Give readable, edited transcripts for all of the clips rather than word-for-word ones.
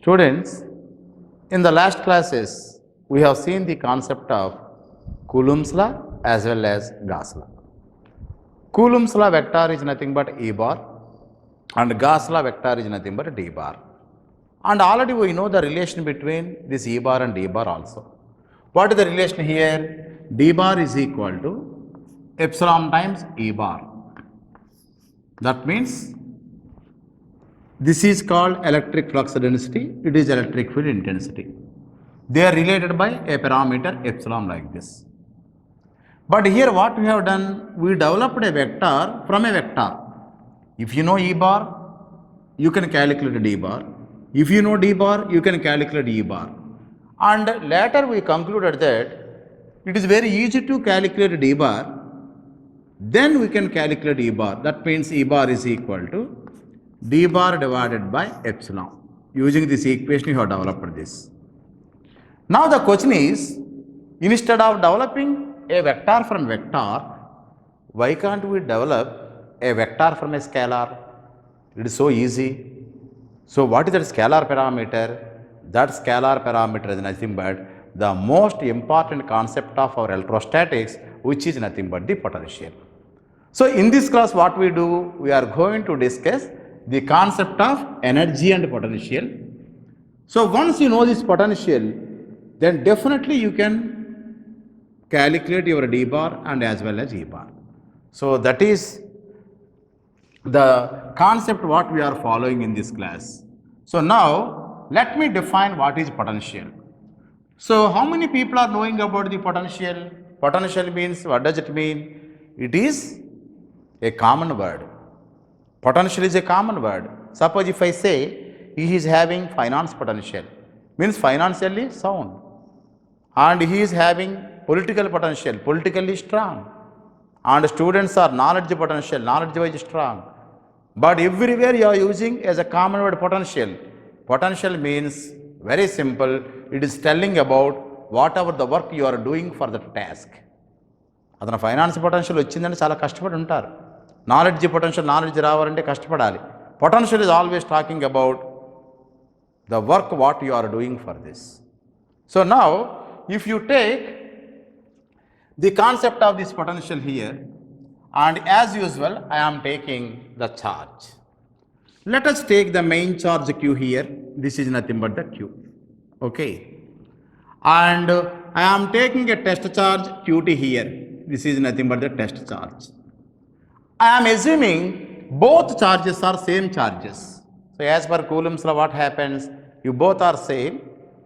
Students, in the last classes, we have seen the concept of Coulomb's law as well as Gauss law. Coulomb's law vector is nothing but E bar and Gauss law vector is nothing but D bar. And already we know the relation between this E bar and D bar also. What is the relation here? D bar is equal to epsilon times E bar. That means this is called electric flux density, it is electric field intensity. They are related by a parameter epsilon like this. But here what we have done, we developed a vector from a vector. If you know E bar, you can calculate D bar. If you know D bar, you can calculate E bar. And later we concluded that it is very easy to calculate D bar, then we can calculate E bar. That means E bar is equal to D bar divided by epsilon. Using this equation, you have developed this. Now the question is, instead of developing a vector from vector, why can't we develop a vector from a scalar? It is so easy. So what is that scalar parameter? That scalar parameter is nothing but the most important concept of our electrostatics, which is nothing but the potential. So in this class what we do, we are going to discuss the concept of energy and potential. So once you know this potential, then definitely you can calculate your D bar and as well as E bar. So that is the concept what we are following in this class. So now let me define what is potential. So how many people are knowing about the potential? Potential means, what does it mean? It is a common word. Potential is a common word. Suppose if I say he is having finance potential, means financially sound. And he is having political potential, politically strong. And students are knowledge potential, knowledge-wise strong. But everywhere you are using as a common word potential. Potential means very simple. It is telling about whatever the work you are doing for that task. అతను finance potential వచ్చిందంటే చాలా కష్టపడి ఉంటారు. Knowledge potential knowledge రావాలంటే కష్టపడాలి. Potential is always talking about the work what you are doing for this. So now if you take the concept of this potential here, and as usual I am taking the charge. Let us take the main charge Q here. This is nothing but the Q. Okay. And I am taking a test charge Qt here. This is nothing but the test charge. I am assuming both charges are same charges. So as per Coulomb's law, what happens? If both are same,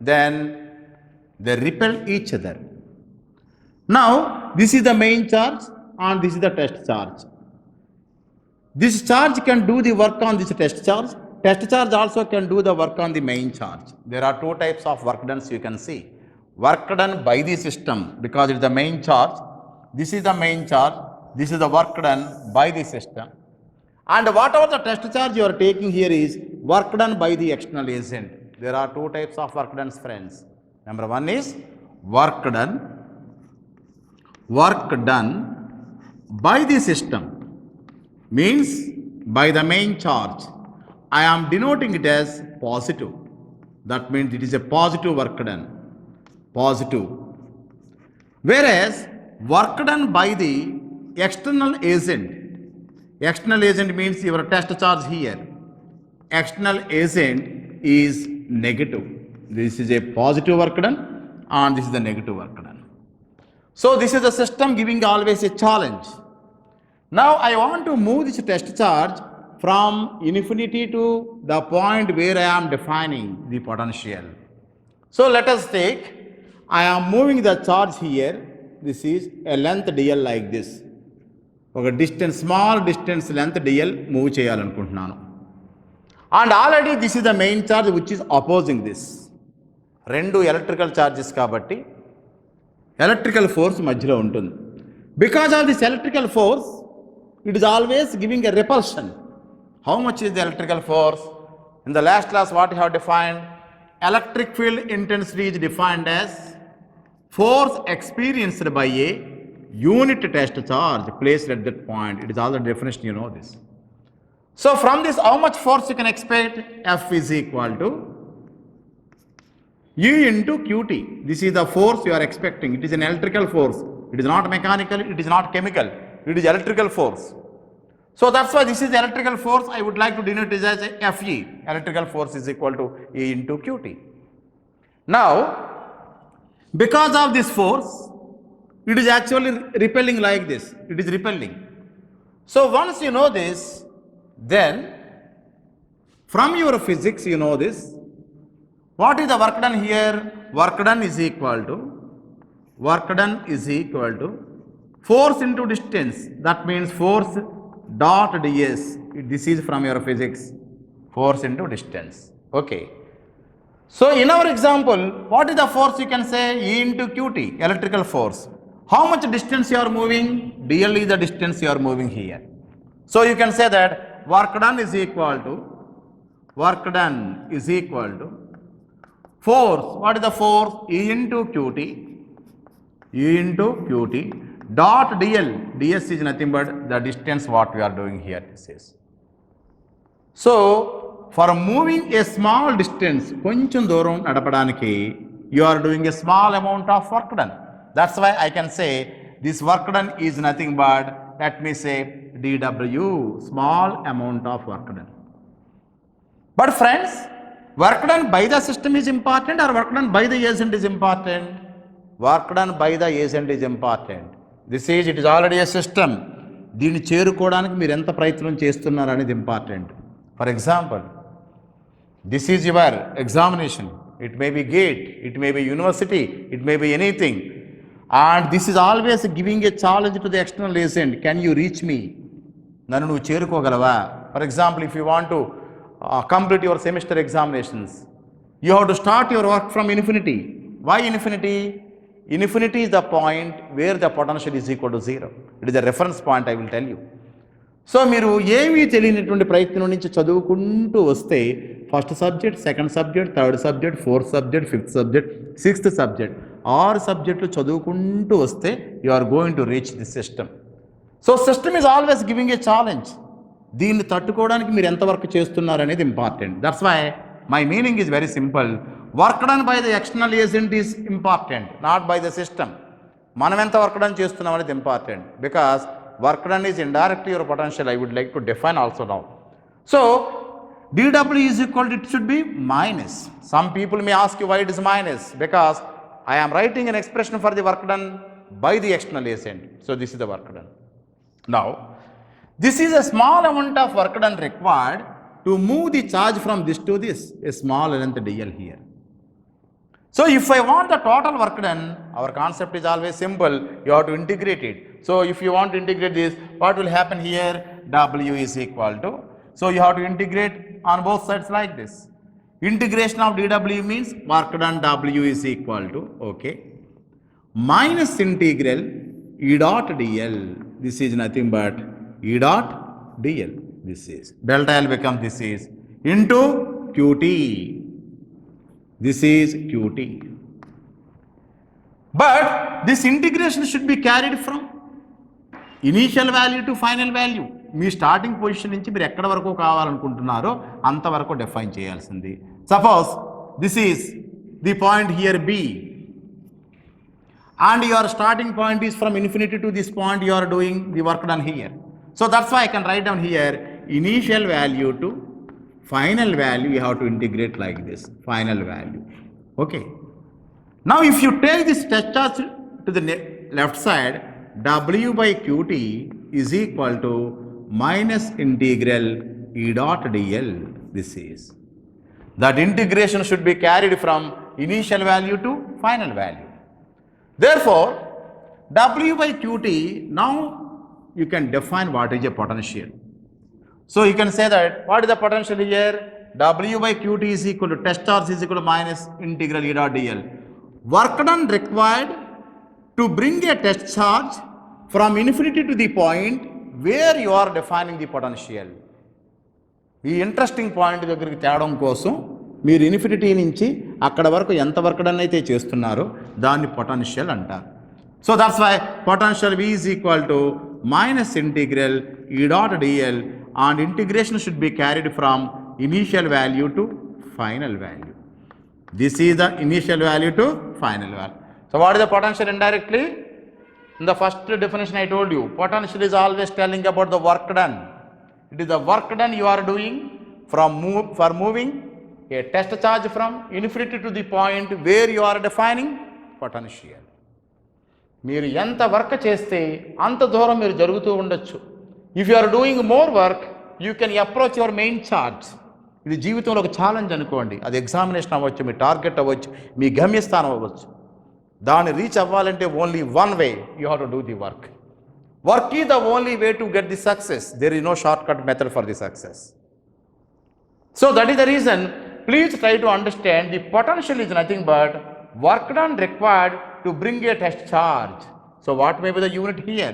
then they repel each other. Now this is the main charge and this is the test charge. This charge can do the work on this test charge. Test charge also can do the work on the main charge. There are two types of work done you can see. Work done by the system because it is the main charge. This is the main charge. This is the work done by the system. And whatever the test charge you are taking here is work done by the external agent. There are two types of work done, friends. Number one is work done by the system, means by the main charge. I am denoting it as positive. That means it is a positive work done. Positive. Whereas work done by the external agent. External agent means your test charge here. External agent is negative. This is a positive work done and this is the negative work done. So this is the system giving always a challenge. Now I want to move this test charge from infinity to the point where I am defining the potential. So let us take, I am moving the charge here. This is a length dl like this. Okay, distance, small distance length dl move చేయాలనుకుంటున్నాను. And already this is the main charge which is opposing this. రెండు electrical charges కాబట్టి electrical force మధ్యలో ఉంటుంది. Because of this electrical force, it is always giving a repulsion. How much is the electrical force? In the last class what you have defined? Electric field intensity is defined as force experienced by a unit test charge placed at that point. It is all the definition, you know this. So from this how much force you can expect? F is equal to E into Qt. This is the force you are expecting. It is an electrical force. It is not mechanical, it is not chemical. It is electrical force. So that's why this is electrical force. I would like to denote it as a Fe. Electrical force is equal to E into Qt. Now, because of this force, it is actually repelling like this. It is repelling. So once you know this, then from your physics you know this. What is the work done here? Work done is equal to force into distance. That means force dot ds. This is from your physics. Force into distance. Okay. So in our example, what is the force? You can say E into Qt, electrical force. How much distance you are moving? dl is the distance you are moving here. So you can say that work done is equal to force. What is the force? E into Qt dot dl. ds is nothing but the distance what we are doing here. This is. So for moving a small distance, కొంచెం దూరం నడపడానికి you are doing a small amount of work done. That's why I can say this work done is nothing but, let me say, dw, small amount of work done. But friends, work done by the system is important or work done by the agent is important? Work done by the agent is important. It is already a system. దీన్ని చేరుకోవడానికి మీరు ఎంత ప్రయత్నం చేస్తున్నారు అనేది important. For example, this is your examination. It may be GATE, it may be university, it may be anything. And this is always giving a challenge to the external agent. Can you reach me? నన్ను నువ్వు చేరుకోగలవా? For example, if you want to complete your semester examinations, you have to start your work from infinity. Why infinity? Infinity is the point where the potential is equal to 0. It is a reference point, I will tell you. So మీరు ఏమీ తెలియనటువంటి ప్రయత్నం నుంచి చదువుకుంటూ వస్తే first subject, second subject, third subject, fourth subject, fifth subject, sixth subject, 6 సబ్జెక్టులు చదువుకుంటూ వస్తే you are going to reach this system. So system is always giving a challenge. దీన్ని తట్టుకోవడానికి మీరు ఎంత వర్క్ చేస్తున్నారు అనేది important. That's why my meaning is very simple. Work done by the external agent is important, not by the system. మనం ఎంత work done చేస్తున్నాం అనేది important. Because work done is indirectly your potential. I would like to define also now. So dw is equal to, it should be minus. Some people may ask you why it is minus, because I am writing an expression for the work done by the external agent. So this is the work done. Now this is a small amount of work done required to move the charge from this to this, a small length dl here. So if I want the total work done, our concept is always simple. You have to integrate it. So if you want to integrate this, what will happen here? W is equal to, so you have to integrate on both sides like this. Integration of dw means work done W is equal to, okay, minus integral E dot dl. This is nothing but E dot dl. This is delta L becomes, this is into Qt. This is Qt. But this integration should be carried from initial value to final value. Me starting position నుంచి మీరు ఎక్కడ వరకు కావాలనుకుంటున్నారో అంతవరకు define చేయాల్సింది. Suppose this is the point here B, and your starting point is from infinity to this point. You are doing the work done here. So that's why I can write down here initial value to final value. You have to integrate like this, final value. Okay. Now if you take this test charge to the left side, W by Qt is equal to minus integral E dot dl. This is, that integration should be carried from initial value to final value. Therefore W by Qt, now you can define what is a potential. So you can say that what is the potential here? W by Qt is equal to test charge is equal to minus integral E dot dl. Work done required to bring a test charge from infinity to the point where you are defining the potential. ఈ interesting point దగ్గరికి తేవడం కోసం మీరు infinity నుంచి అక్కడ వరకు ఎంత work done అయితే చేస్తున్నారో దాన్ని పొటెన్షియల్ అంటారు. So that's why potential V is equal to minus integral E dot dl, and integration should be carried from initial value to final value. This is the initial value to final value. So what is the potential indirectly? In the first definition I told you, potential is always telling about the work done. It is the work done you are doing for moving a test charge from infinity to the point where you are defining potential. మీరు ఎంత work చేస్తే అంత దూరం మీరు జరుగుతూ ఉండొచ్చు. If you are doing more work you can approach your main charge. ఇది జీవితంలో ఒక ఛాలెంజ్ అనుకోండి. అది ఎగ్జామినేషన్ అవ్వచ్చు, మీ టార్గెట్ అవ్వచ్చు, మీ గమ్యస్థానం అవ్వచ్చు. దాన్ని రీచ్ అవ్వాలంటే only one way, you have to do the work. Work is the only way to get the success. There is no shortcut method for the success. So that is the reason, please try to understand the potential is nothing but work done required to bring a test charge. So what may be the unit here?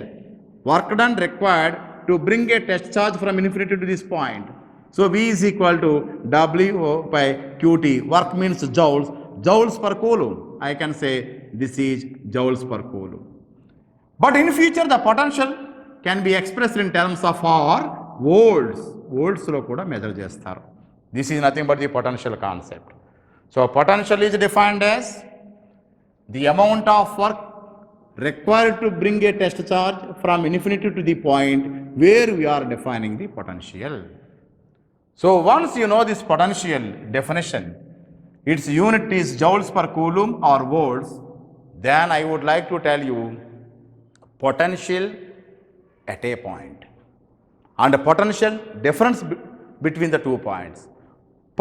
Work done required to bring a test charge from infinity to this point. So V is equal to W by QT. Work means joules. Joules per coulomb. I can say this is joules per coulomb. But in future the potential can be expressed in terms of our volts. Volts lo kuda measure chestaru. This is nothing but the potential concept. So potential is defined as the amount of work required to bring a test charge from infinity to the point where we are defining the potential. So once you know this potential definition, its unit is joules per coulomb or volts, then I would like to tell you potential at a point and the potential difference between the 2 points.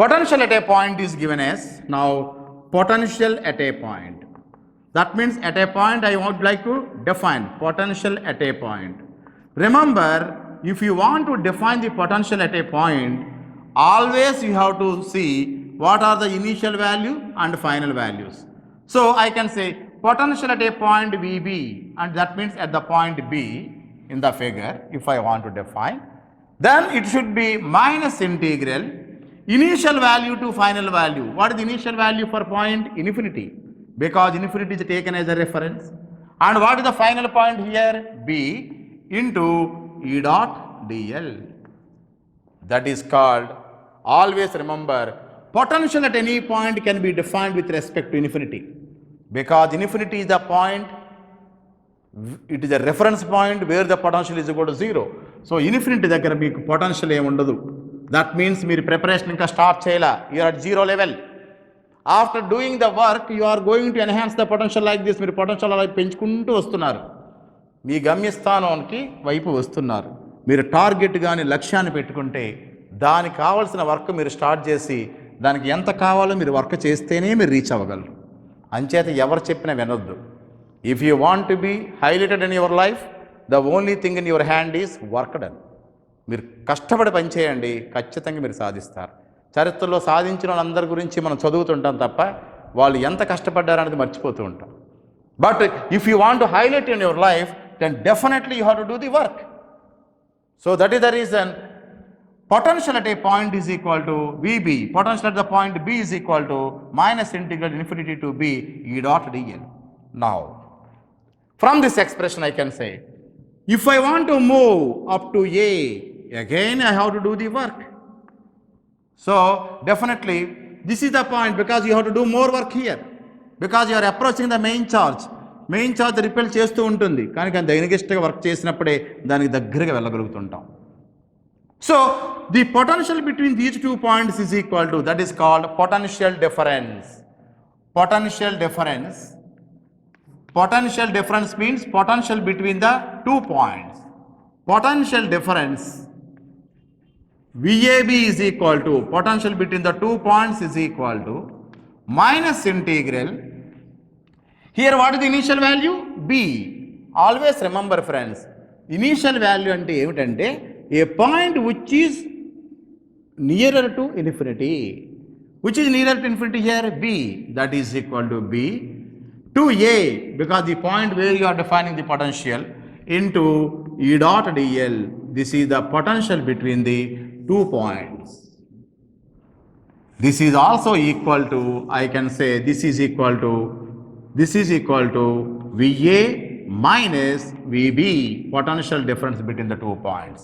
Potential at a point is given as, now potential at a point. That means at a point I would like to define potential at a point. Remember, if you want to define the potential at a point, always you have to see what are the initial value and final values. So I can say potential at a point VB, and that means at the point B in the figure, if I want to define, then it should be minus integral initial value to final value. What is the initial value for point? Infinity, because infinity is taken as a reference. And what is the final point here? B into E dot dl. That is called, always remember, potential at any point can be defined with respect to infinity, because infinity is the point, it is a reference point where the potential is equal to 0. So infinity దగ్గర మీకు potential ఏమి ఉండదు. That means మీరు preparation ఇంకా start చేయాల, you are at 0 level. After doing the work, you are going to enhance the potential like this. మీరు potential అలా పెంచుకుంటూ వస్తున్నారు, మీ గమ్యస్థానానికి వైపు వస్తున్నారు. మీరు టార్గెట్ కానీ లక్ష్యాన్ని పెట్టుకుంటే దానికి కావాల్సిన వర్క్ మీరు స్టార్ట్ చేసి దానికి ఎంత కావాలో మీరు వర్క్ చేస్తేనే మీరు రీచ్ అవ్వగలరు. అంచేత ఎవరు చెప్పినా వినొద్దు. If you want to be highlighted in your life, the only thing in your hand is work done. మీరు కష్టపడి పనిచేయండి, ఖచ్చితంగా మీరు సాధిస్తారు. చరిత్రలో సాధించిన వాళ్ళందరి గురించి మనం చదువుతుంటాం తప్ప వాళ్ళు ఎంత కష్టపడ్డారనేది మర్చిపోతూ ఉంటాం. But if you want to highlight in your life, then definitely you have to do the work. So that is the reason potential at a point is equal to VB. Potential at the point B is equal to minus integral infinity to B E dot dl. Now, from this expression I can say, if I want to move up to A, again I have to do the work. So definitely this is the point, because you have to do more work here, because you are approaching the main charge. Main charge repel చేస్తూ ఉంటుంది, కానీ దైనికిష్టగా work చేసినప్పుడే దానికి దగ్గరగా వెళ్ళగలుగుతుంటాం. So the potential between these 2 points is equal to, that is called potential difference. Potential difference. Potential difference means potential between the 2 points. Potential difference VAB is equal to, potential between the 2 points is equal to minus integral. Here what is the initial value? B. Always remember friends, initial value అంటే ఏమిటంటే a point which is nearer to infinity. Which is nearer to infinity here? B. That is equal to B to A, because the point where you are defining the potential, into E dot dl. This is the potential between the 2 points. This is also equal to, I can say this is equal to VA minus VB, potential difference between the 2 points.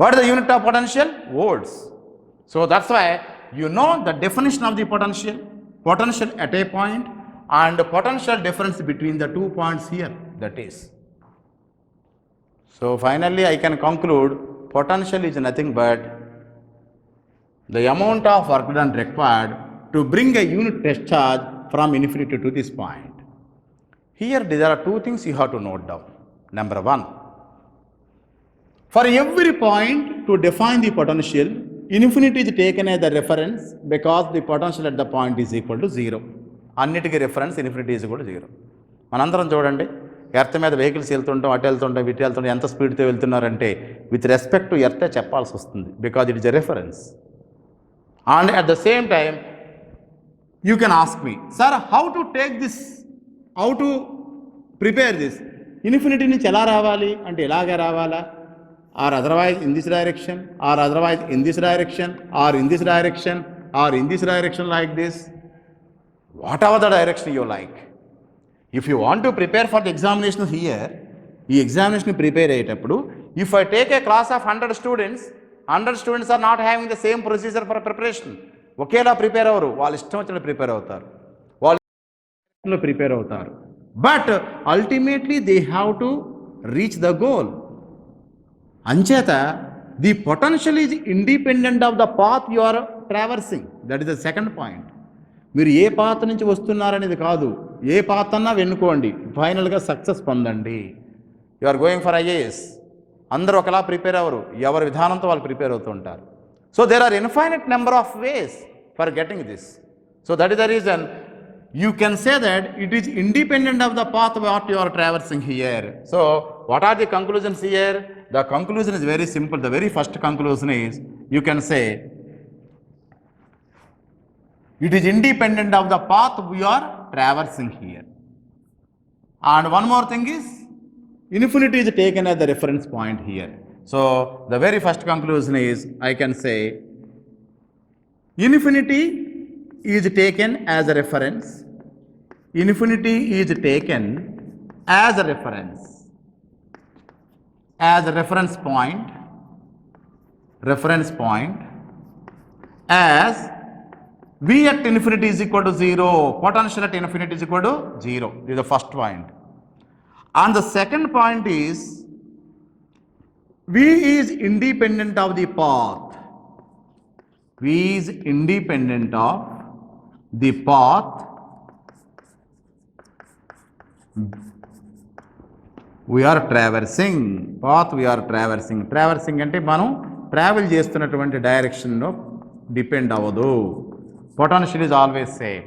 What is the unit of potential? Volts. So that's why you know the definition of the potential. potential at a point and potential difference between the 2 points here, that is. So finally I can conclude potential is nothing but the amount of work done required to bring a unit test charge from infinity to this point. Here there are two things you have to note down. Number one, for every point to define the potential, infinity is taken as the reference because the potential at the point is equal to 0. అన్నిటికీ reference infinity is equal to 0. మనందరం చూడండి, earth మీద vehicles వెళ్తుంటాం, అటు వెళ్తుంటాం, ఇటు వెళ్తుంటాం, ఎంత స్పీడ్తో వెళ్తున్నారంటే విత్ రెస్పెక్ట్ టు ఎర్తే చెప్పాల్సి వస్తుంది because it is a reference. And at the same time you can ask me, sir how to take this, how to prepare this, infinity నుంచి ఎలా రావాలి అంటే ఎలాగే రావాలా, or otherwise in this direction, or otherwise in this direction, or in this direction, or in this direction like this, whatever the direction you like. If you want to prepare for the examination here, ఈ examination prepare అయ్యేటప్పుడు if I take a class of 100 students, 100 students are not having the same procedure for preparation. ఒకేలా prepare అవ్వరు, వాళ్ళు ఇష్టం వచ్చినట్టు prepare అవుతారు, వాళ్ళు prepare అవుతారు. But ultimately they have to reach the goal. అంచేత the potential is independent of the path you are traversing. That is the second point. మీరు ఏ పాత్ నుంచి వస్తున్నారనేది కాదు, ఏ పాత్ అన్నా వెన్నుకోండి, ఫైనల్గా సక్సెస్ పొందండి. You are going for IAS, అందరూ ఒకలా ప్రిపేర్ అవ్వరు, ఎవరి విధానంతో వాళ్ళు ప్రిపేర్ అవుతూ ఉంటారు. So there are infinite number of ways for getting this. So that is the reason you can say that it is independent of the path what you are traversing here. So what are the conclusions here? The conclusion is very simple. The very first conclusion is, you can say it is independent of the path we are traversing here. And one more thing is, infinity is taken as the reference point here. So the very first conclusion is, I can say infinity is taken as a reference. Infinity is taken as a reference, as a reference point, as V at infinity is equal to 0, potential at infinity is equal to 0. This is the first point. And the second point is, V is independent of the path. V is independent of the path we are traversing. Path we are traversing. Traversing అంటే మనం travel చేస్తున్నటువంటి డైరెక్షన్లో depend అవ్వదు. Potential is always same.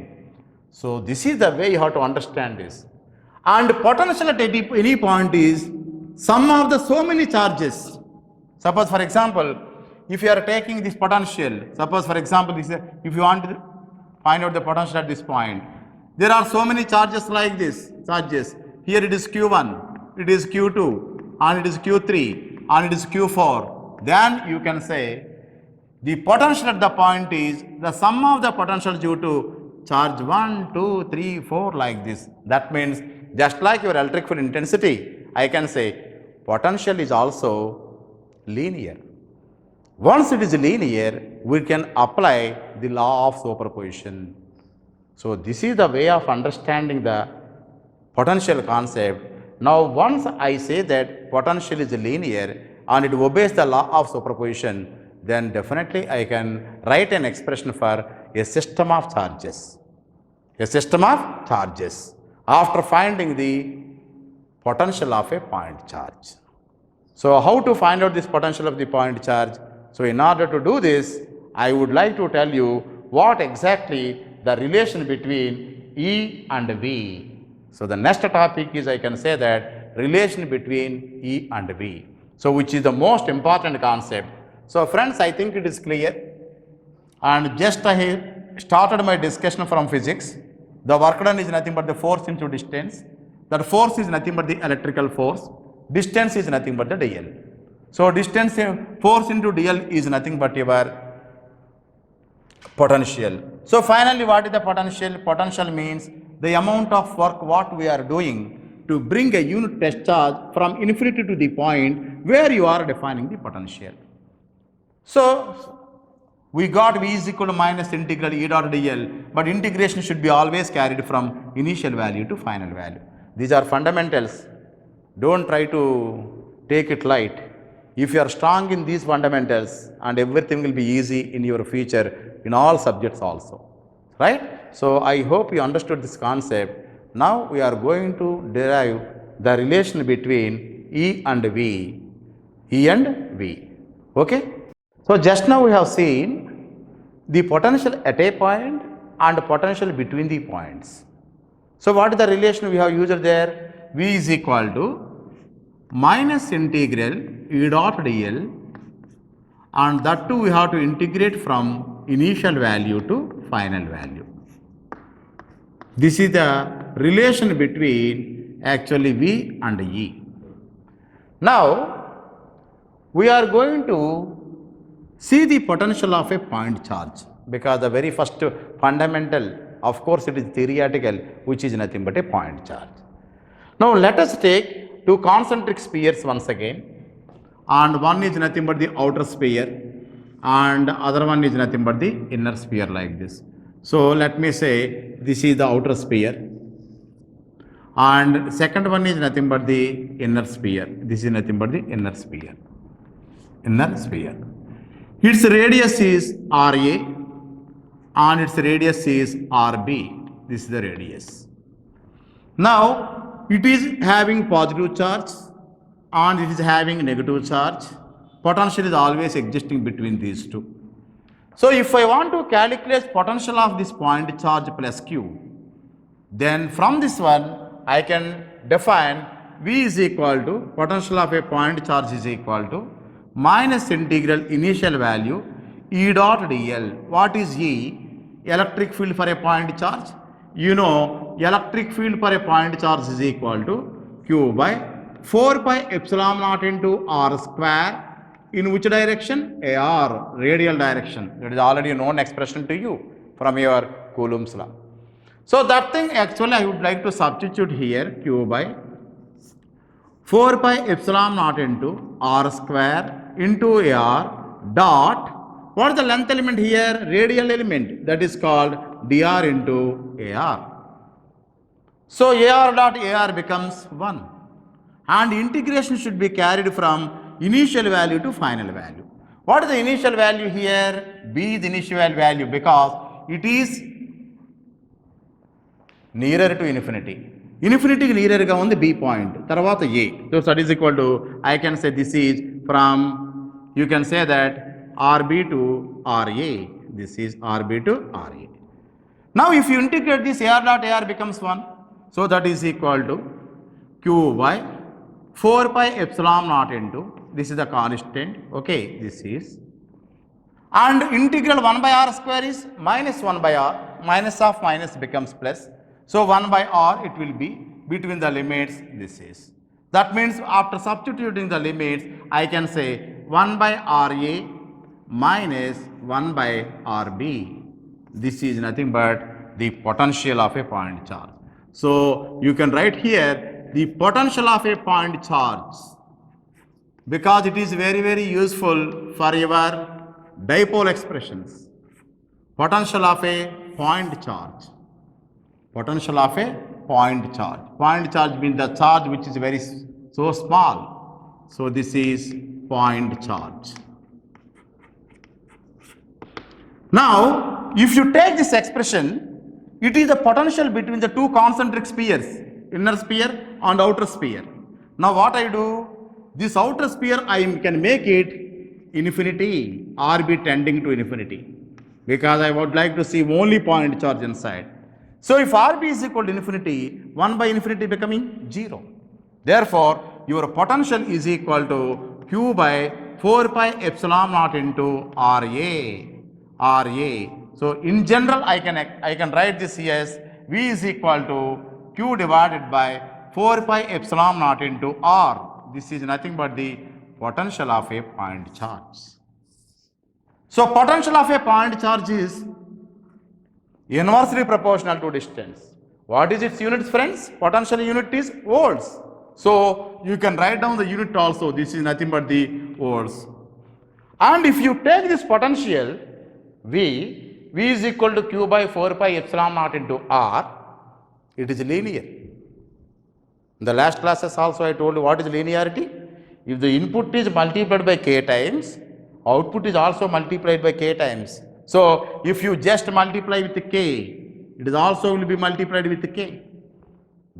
So this is the way you have to understand this. And potential at any point is sum of the so many charges. Suppose for example, if you are taking this potential, suppose for example, this, if you want to find out the potential at this point, there are so many charges like this, charges. Here it is Q1, it is Q2, and it is Q3, and it is Q4. Then you can say the potential at the point is the sum of the potential due to charge 1, 2, 3, 4 like this. That means just like your electric field intensity, I can say potential is also linear. Once it is linear, we can apply the law of superposition. So this is the way of understanding the potential concept. Now once I say that potential is linear and it obeys the law of superposition, then definitely I can write an expression for a system of charges. A system of charges after finding the potential of a point charge. So how to find out this potential of the point charge? So in order to do this, I would like to tell you what exactly the relation between E and V. So the next topic is, I can say that relation between E and V. So which is the most important concept. So friends, I think it is clear. And just I started my discussion from physics. The work done is nothing but the force into distance. That force is nothing but the electrical force. Distance is nothing but the dl. So distance, force into dl is nothing but your potential. So finally, what is the potential? Potential means the amount of work what we are doing to bring a unit test charge from infinity to the point where you are defining the potential. So We got V is equal to minus integral E dot dl, but integration should be always carried from initial value to final value. These are fundamentals. Don't try to take it light. If you are strong in these fundamentals, and everything will be easy in your future in all subjects also, right? So I hope you understood this concept. Now we are going to derive the relation between E and V, E and V, okay? So just now we have seen the potential at a point and potential between the points. So what is the relation we have used there? V is equal to minus integral E dot dl, and that too we have to integrate from initial value to final value. This is the relation between actually V and E. Now we are going to see the potential of a point charge, because the very first fundamental, of course it is theoretical, which is nothing but a point charge. Now let us take two concentric spheres once again, and one is nothing but the outer sphere and other one is nothing but the inner sphere, like this. So let me say this is the outer sphere and second one is nothing but the inner sphere. This is nothing but the inner sphere. Inner sphere. Its radius is RA and its radius is RB. This is the radius. Now it is having positive charge and it is having negative charge. Potential is always existing between these two. So if I want to calculate potential of this point charge plus Q, then from this one I can define V is equal to potential of a point charge is equal to minus integral initial value E dot dl. What is E? Electric field for a point charge. You know, electric field for a point charge is equal to Q by 4 pi epsilon naught into R square. In which direction? AR, radial direction. That is already a known expression to you from your Coulomb's law. So that thing actually I would like to substitute here, Q by 4 pi epsilon naught into R square into AR dot, what is the length element here? Radial element, that is called dr into AR. So AR dot AR becomes 1 and integration should be carried from initial value to final value. What is the initial value here? B is the initial value because it is nearer to infinity. Infinity nearer ga undi B point, tarvata A. So that is equal to, I can say this is from, you can say that RB to RA. This is RB to RA. Now if you integrate this, AR dot AR becomes 1. So that is equal to Q by 4 pi epsilon naught into, this is the constant, okay, this is, and integral 1 by R square is minus 1 by R, minus of minus becomes plus. So 1 by R it will be between the limits, this is. That means after substituting the limits, I can say 1 by RA minus 1 by RB. This is nothing but the potential of a point charge. So you can write here the potential of a point charge, because it is very, very useful for your dipole expressions. Potential of a point charge. Potential of a point charge. Point charge means the charge which is very so small. So this is point charge. Now, if you take this expression, it is the potential between the two concentric spheres, inner sphere and outer sphere. Now what I do? This outer sphere I can make it infinity, RB tending to infinity, because I would like to see only point charge inside. So if RB is equal to infinity, 1 by infinity becoming 0. Therefore, your potential is equal to Q by 4 pi epsilon naught into RA. So in general, I can write this as V is equal to Q divided by 4 pi epsilon naught into R. This is nothing but the potential of a point charge. So potential of a point charge is inversely proportional to distance. What is its units, friends? Potential unit is volts. So you can write down the unit also. This is nothing but the volts. And if you take this potential V is equal to Q by 4 pi epsilon naught into R. It is linear. In the last classes also I told you what is linearity. If the input is multiplied by k times, output is also multiplied by k times. So if you just multiply with k, it is also will be multiplied with k.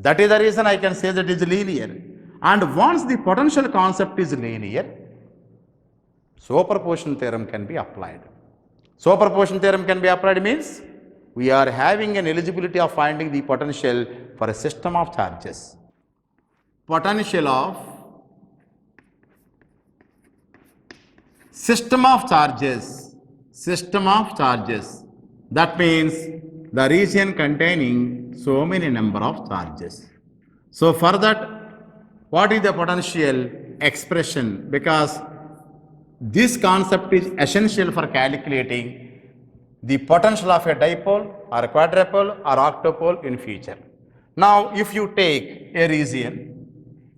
That is the reason I can say that it is linear. And once the potential concept is linear, superposition theorem can be applied. Superposition theorem can be applied means we are having an eligibility of finding the potential for a system of charges. Potential of system of charges. That means the region containing so many number of charges. So for that, what is the potential expression? Because this concept is essential for calculating the potential of a dipole or a quadrupole or octopole in future. Now, if you take a region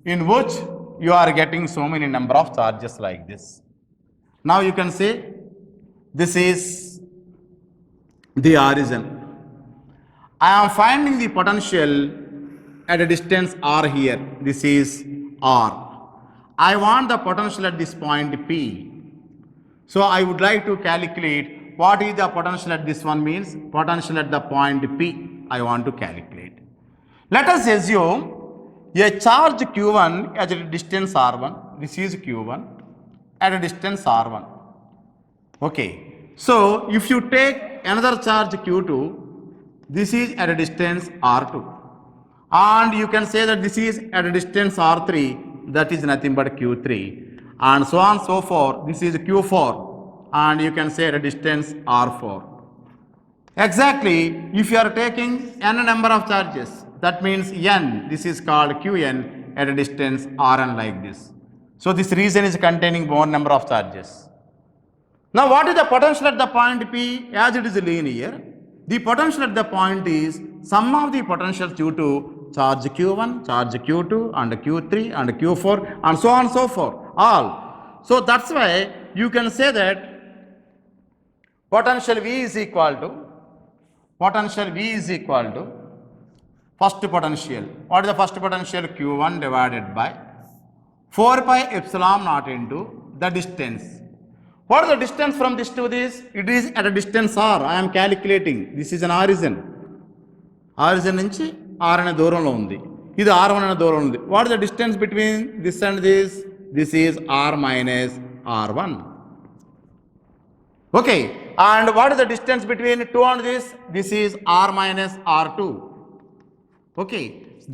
in which you are getting so many number of charges like this, now you can say this is the origin. I am finding the potential at a distance r here. This is r. I want the potential at this point P. So I would like to calculate what is the potential at this one means potential at the point P. I want to calculate. Let us assume a charge Q1 at a distance R1. This is Q1 at a distance R1. Okay. So if you take another charge Q2, this is at a distance R2. And you can say that this is at a distance R3, that is nothing but Q3. And so on and so forth. This is Q4. And you can say at a distance R4. Exactly, if you are taking n number of charges, that means n, this is called Qn at a distance Rn like this. So this region is containing more number of charges. Now what is the potential at the point P? As it is linear, the potential at the point is sum of the potentials due to charge Q1, charge Q2 and Q3 and Q4 and so on and so forth, all. So that's why you can say that potential V is equal to first potential. What is the first potential? Q1 divided by 4 pi epsilon naught into the distance. What is the distance from this to this? It is at a distance r. I am calculating. This is an origin. Origin నుంచి r అనే దూరంలో ఉంది. ఇది r1 అనే దూరంలో ఉంది. What is the distance between this and this? This is r minus r1. Okay. And what is the distance between 2 and this? This is r minus r2. Okay.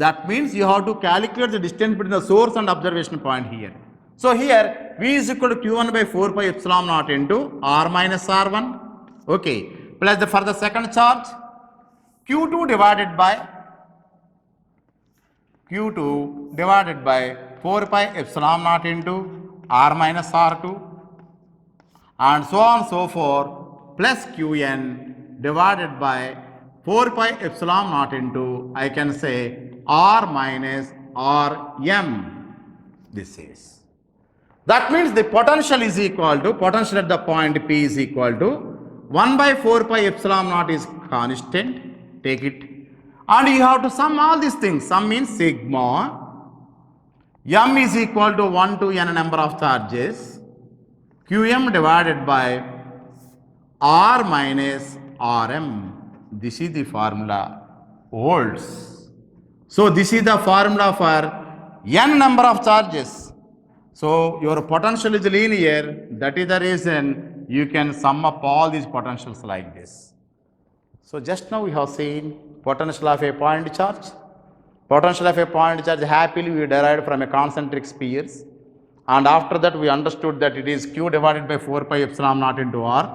That means you have to calculate the distance between the source and observation point here. So here V is equal to Q1 by 4 pi epsilon naught into R minus R1. Okay. Plus for the second charge, Q2 divided by 4 pi epsilon naught into R minus R2 and so on and so forth, plus Qn divided by 4 pi epsilon naught into, I can say, R minus Rm. This is. That means the potential is equal to, potential at the point P is equal to 1 by 4 pi epsilon naught is constant, take it. And you have to sum all these things. Sum means sigma. M is equal to 1 to n number of charges. Qm divided by R minus Rm. This is the formula holds. So this is the formula for n number of charges. So your potential is linear. That is the reason you can sum up all these potentials like this. So just now we have seen potential of a point charge. Potential of a point charge happily we derived from a concentric spheres. And after that we understood that it is Q divided by 4 pi epsilon naught into R.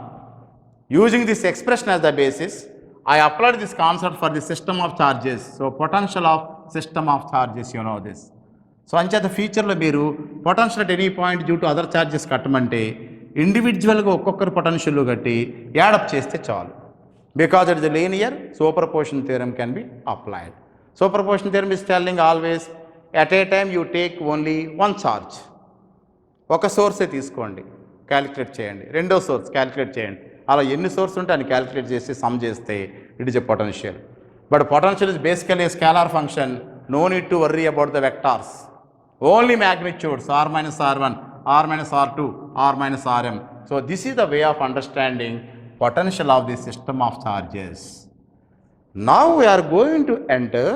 Using this expression as the basis, I applied this concept for the system of charges. So potential of system of charges, you know this. So అంచేత ఫ్యూచర్లో మీరు potential at any point due to other charges కట్టమంటే ఇండివిజువల్గా ఒక్కొక్కరు potential కట్టి add up చేస్తే చాలు. Because it is linear, superposition theorem can be applied. Superposition theorem is telling always at a time you take only one charge. ఒక సోర్సే తీసుకోండి, calculate చేయండి. రెండో సోర్స్ క్యాలిక్యులేట్ చేయండి. అలా ఎన్ని సోర్స్ ఉంటే అని క్యాలిక్యులేట్ చేసి సమ్ చేస్తే it is a potential. But potential is basically a scalar function, no need to worry about the vectors, only magnitudes r minus r1, r minus r2, r minus rm. So this is the way of understanding potential of the system of charges. Now we are going to enter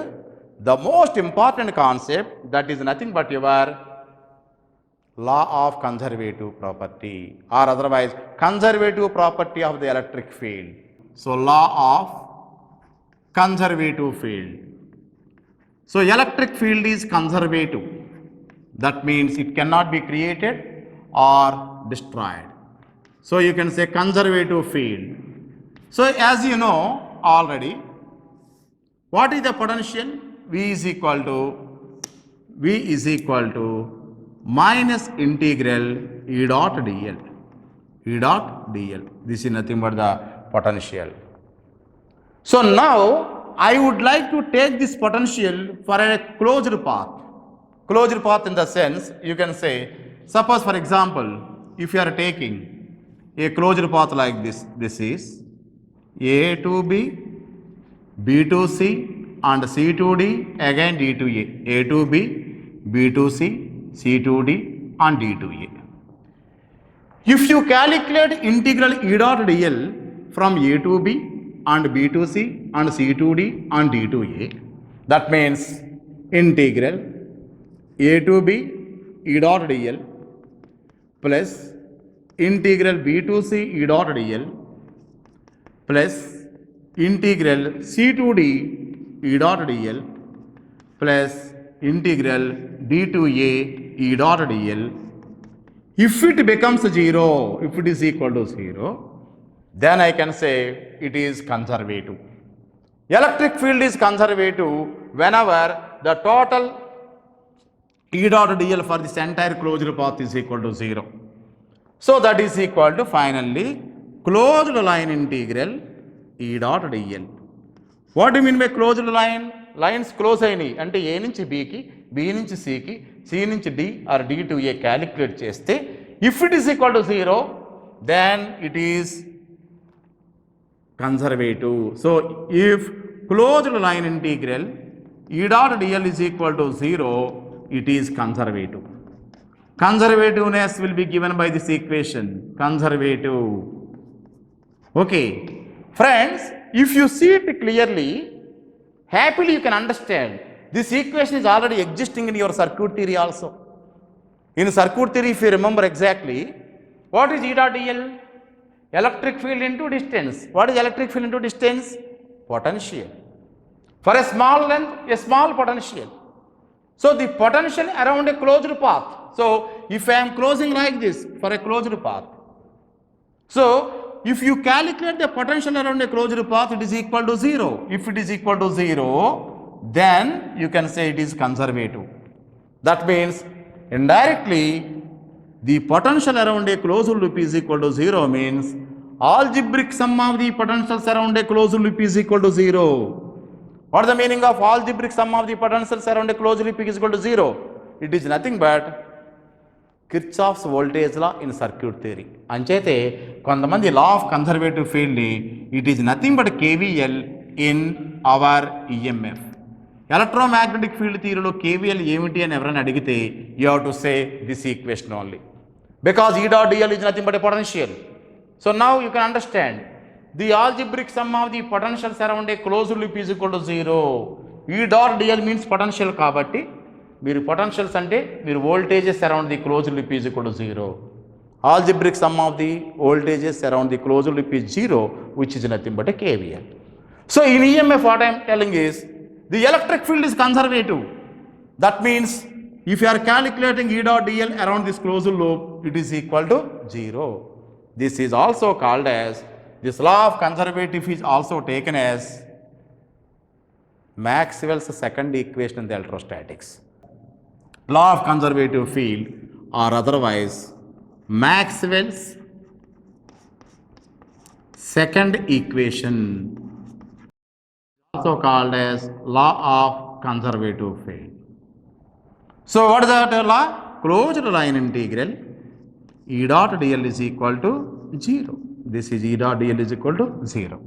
the most important concept, that is nothing but your law of conservative property, or otherwise conservative property of the electric field. So law of conservative field. So electric field is conservative. That means it cannot be created or destroyed. So you can say conservative field. So as you know already, what is the potential? V is equal to minus integral E dot dl. E dot dl. This is nothing but the potential. So now I would like to take this potential for a closed path. Closed path in the sense, you can say, suppose for example, if you are taking a closed path like this, this is A to B, B to C, and C to D, again D to A to B, B to C, C to D, and D to A. If you calculate integral E dot dl from A to B and B to C and C to D and D to A, that means integral A to B E dot dl plus integral B to C E dot dl plus integral C to D E dot dl plus integral D to A E dot dl. If it becomes 0, if it is equal to 0, then I can say it is conservative. Electric field is conservative whenever the total E dot dl for this entire closed path is equal to 0. So that is equal to finally closed line integral E dot dl. What do you mean by closed line? Lines close అయినాయి అంటే A నుంచి B కి, B నుంచి C కి, C నుంచి D or D to A calculate చేస్తే if it is equal to 0, then it is conservative. So if closed line integral E dot dl is equal to 0, it is conservative. Conservativeness will be given by this equation, conservative. Okay, friends, if you see it clearly, happily you can understand this equation is already existing in your circuit theory also. In circuit theory, if you remember exactly, what is E dot dl? Electric field into distance. What is electric field into distance? Potential. For a small length, a small potential. So the potential around a closed path. So if I am closing like this for a closed path, so if you calculate the potential around a closed path, it is equal to 0. If it is equal to 0, then you can say it is conservative. That means indirectly the potential around a closed loop is equal to 0 means algebraic sum of the potentials around a closed loop is equal to 0. What is the meaning of algebraic sum of the potentials around a closed loop is equal to 0? It is nothing but Kirchhoff's voltage law in circuit theory. అంచేతే కొంతమంది law of conservative field ని it is nothing but KVL in our EMF. Electromagnetic field థియరీలో KVL ఏమిటి అని ఎవరైనా అడిగితే you have to say this equation only, because E dot dl is nothing but a potential. So now you can understand the algebraic sum of the potentials around a closed loop is equal to 0. E dot dl means potential కాబట్టి మీరు potentials అంటే మీరు voltages around the closed loop is equal to 0. Algebraic some of the voltages around the closed loop is 0, which is nothing but a KVL. So in EMF what I'm telling is the electric field is conservative. That means if you are calculating E dot dl around this closed loop, it is equal to 0. This is also called as, this law of conservative is also taken as Maxwell's second equation in the electrostatics. Law of conservative field, or otherwise Maxwell's second equation, also called as law of conservative field. So what is that law? Closed line integral E dot dl is equal to 0. this is E dot dl is equal to 0.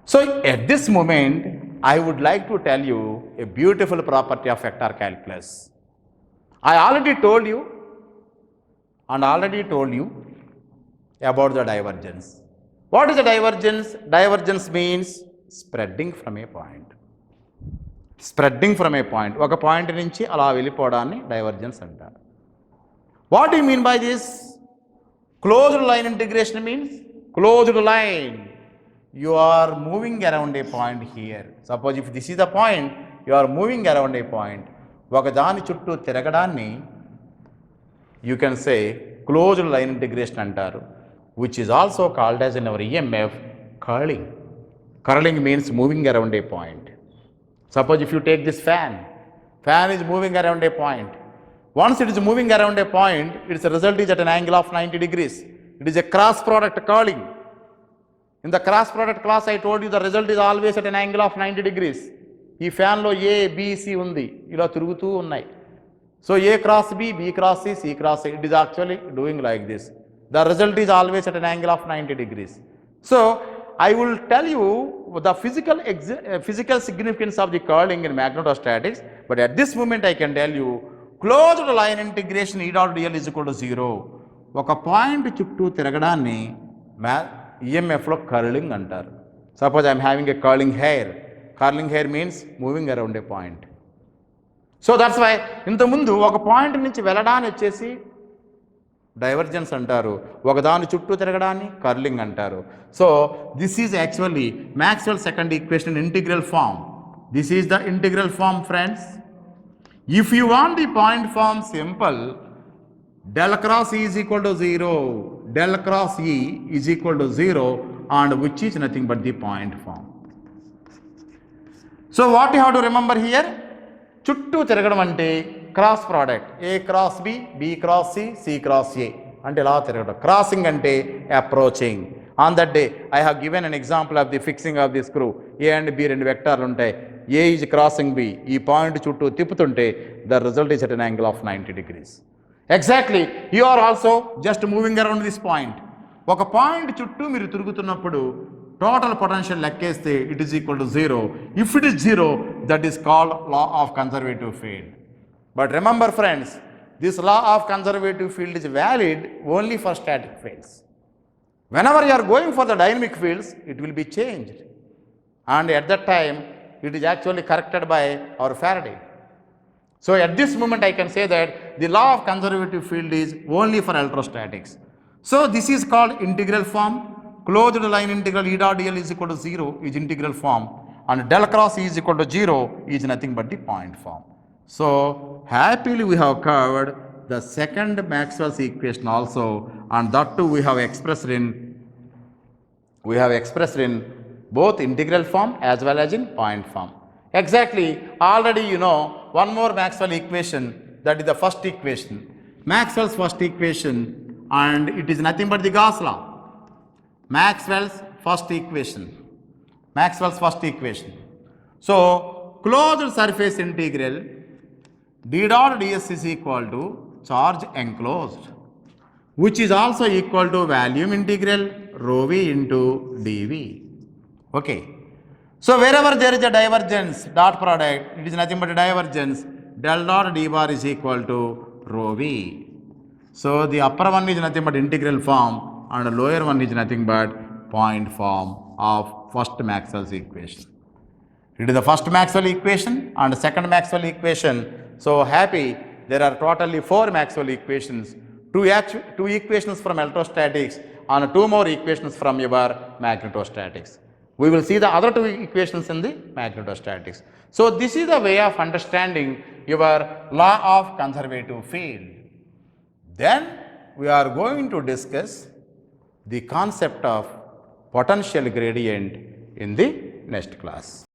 So at this moment, I would like to tell you a beautiful property of vector calculus. I already told you about the divergence. What is the divergence? Divergence means spreading from a point. Spreading from a point. ఒక point నుంచి అలా వెళ్ళిపోవడాన్ని divergence అంటారు. What do you mean by this? Closed line integration means closed line. You are moving around a point here. Suppose if this is the point, you are moving around a point. ఒక దాని చుట్టూ తిరగడాన్ని you can say closed line integration అంటారు, which is also called as in our EMF curling. Curling means moving around a point. Suppose if you take this fan is moving around a point. Once it is moving around a point, its result is at an angle of 90 degrees. It is a cross product curling. In the cross product class, I told you the result is always at an angle of 90 degrees. ఈ ఫ్యాన్లో ఏ BC ఉంది, ఇలా తిరుగుతూ ఉన్నాయి. So A cross B, B cross C, C cross C, it is actually doing like this. The result is always at an angle of 90 degrees. So I will tell you the physical significance of the curling in magnetostatics, but at this moment I can tell you closed line integration E dot dl is equal to 0. ఒక point చుట్టూ తిరగడాన్ని ఈఎంఎఫ్లో curling అంటారు. Suppose I'm having a curling hair. Curling hair means moving around a point. So that's why ఇంతకుముందు ఒక point నుంచి వెళ్ళడాన్ని వచ్చేసి divergence అంటారు, ఒకదాని చుట్టూ తిరగడాన్ని కర్లింగ్ అంటారు. So this is actually Maxwell second equation integral form. This is the integral form friends. If you want the point form simple, del cross E is equal to 0, del cross E is equal to 0, and which is nothing but the point form. So what you have to remember here? చుట్టూ తిరగడం అంటే cross product, A cross B, B cross C, C cross A అంటే ఇలా తిరగడం. Crossing అంటే approaching. On that day I have given an example of the fixing of the screw. A and B రెండు వెక్టార్లు ఉంటాయి. ఏ ఈజ్ క్రాసింగ్ బి, ఈ point చుట్టూ తిప్పుతుంటే the result is at an angle of 90 degrees. Exactly you are also just moving around this point. ఒక point చుట్టూ మీరు తిరుగుతున్నప్పుడు టోటల్ పొటెన్షియల్ లెక్కేస్తే it is equal to 0. If it is 0, that is called law of conservative field. But remember friends, this law of conservative field is valid only for static fields. whenever you are going for the dynamic fields, it will be changed, and at that time it is actually corrected by our Faraday. So at this moment I can say that the law of conservative field is only for electrostatics. So this is called integral form. Closed line integral E dot dl is equal to 0 is integral form, and del cross E is equal to 0 is nothing but the point form. So happily we have covered the second Maxwell's equation also, and that too we have expressed in both integral form as well as in point form. Exactly, already you know one more Maxwell equation, that is the first equation. Maxwell's first equation, and it is nothing but the Gauss law. Maxwell's first equation. So closed surface integral d dot ds is equal to charge enclosed, which is also equal to volume integral rho v into dv. Okay. So wherever there is a divergence, dot product, it is nothing but a divergence. Del dot d bar is equal to rho v. So the upper one is nothing but integral form, and the lower one is nothing but point form of first Maxwell's equation. It is the first Maxwell equation and the second Maxwell equation. So happy, there are totally 4 Maxwell equations, two equations from electrostatics and 2 more equations from your magnetostatics. We will see the other 2 equations in the magnetostatics. So this is the way of understanding your law of conservative field. Then we are going to discuss the concept of potential gradient in the next class.